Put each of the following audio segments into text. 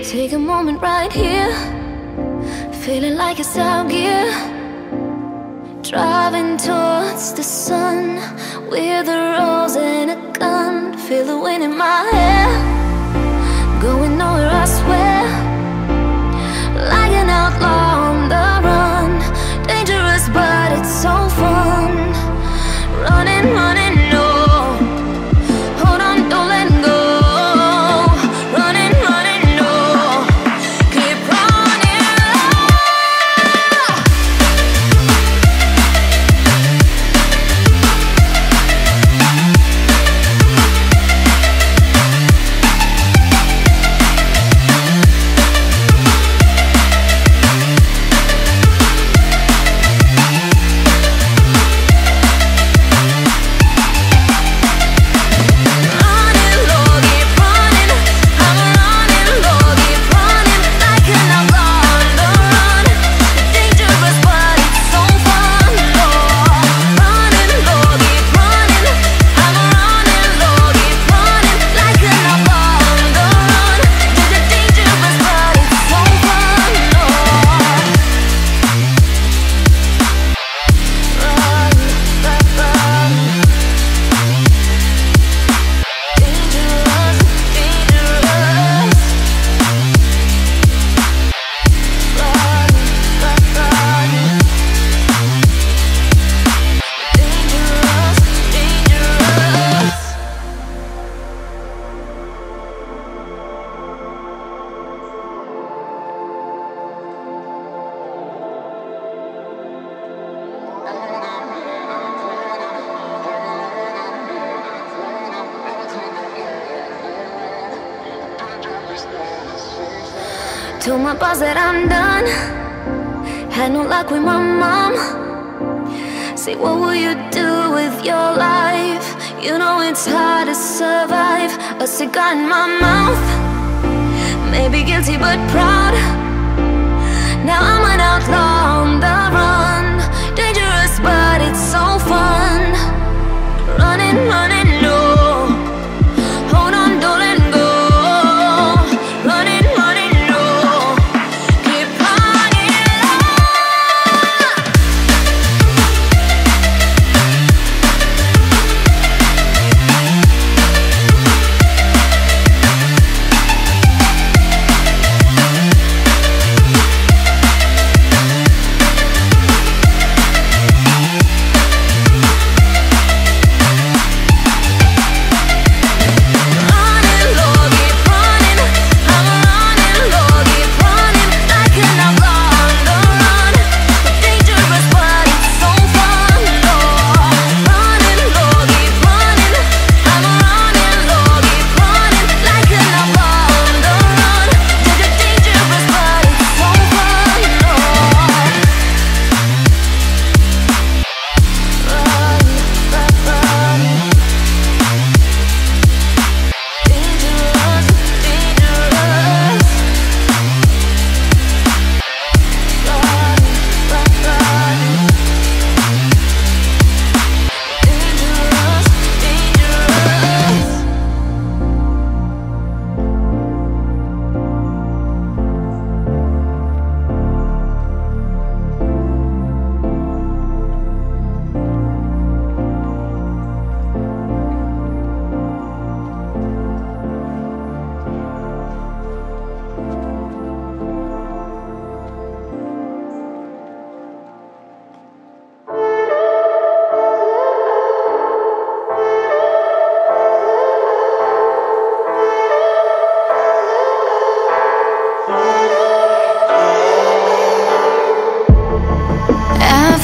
Take a moment right here, feeling like it's out gear. Driving towards the sun with a rose and a gun. Feel the wind in my hair, going nowhere I swear. Like an outlaw on the run, dangerous but it's so fun. Running, running, no. Hold on, don't let go. Running, running, no. Keep running. Told my boss that I'm done. Had no luck with my mom. Say, what will you do with your life? You know it's hard to survive. A cigar in my mouth, maybe guilty but proud. Now I'm an outlaw on the run. Dangerous but it's so fun. Running, running, no. Hold on, don't let go. Running, running, no. Keep running.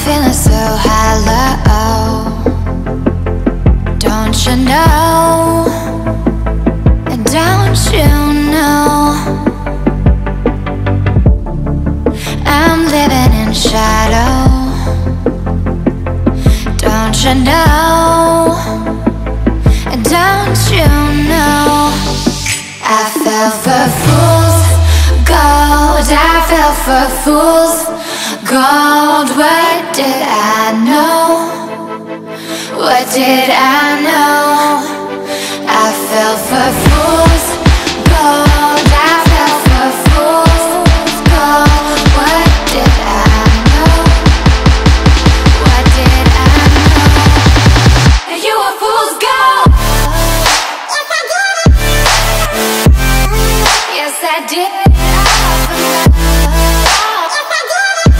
Feeling so hollow, don't you know? Don't you know? I'm living in shadow, don't you know? Don't you know? I fell for fool's gold, I fell for fool's gold. What did I know? What did I know? I fell for fool's gold, I fell for I did it all for love.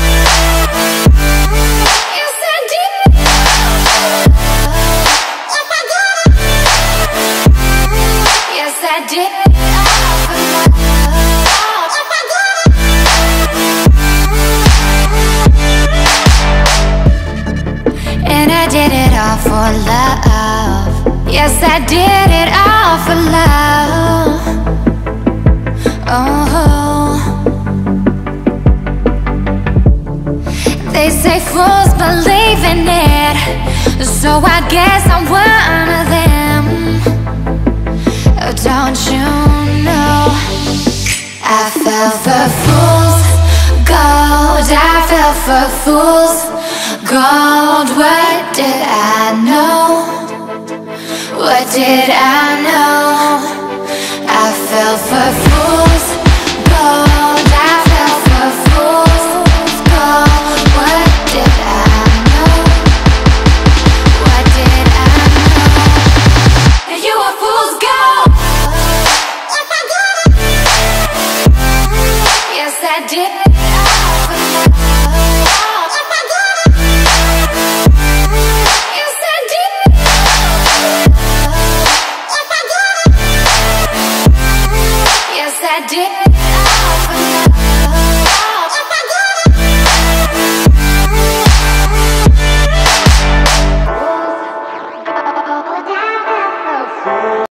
Yes, I did it all for love. Yes, I did it all for love. And I did it all for love. Yes, I did it all for love. Oh, they say fools believe in it, so I guess I'm one of them. Oh, don't you know I fell for fools gold, I fell for fools gold. What did I know? What did I know? I fell for fools gold, I fell for fools gold. What did I know? What did I know? You were fools gold. Yes, I did it all for love. Yes, I did it all for love. Yes, I did.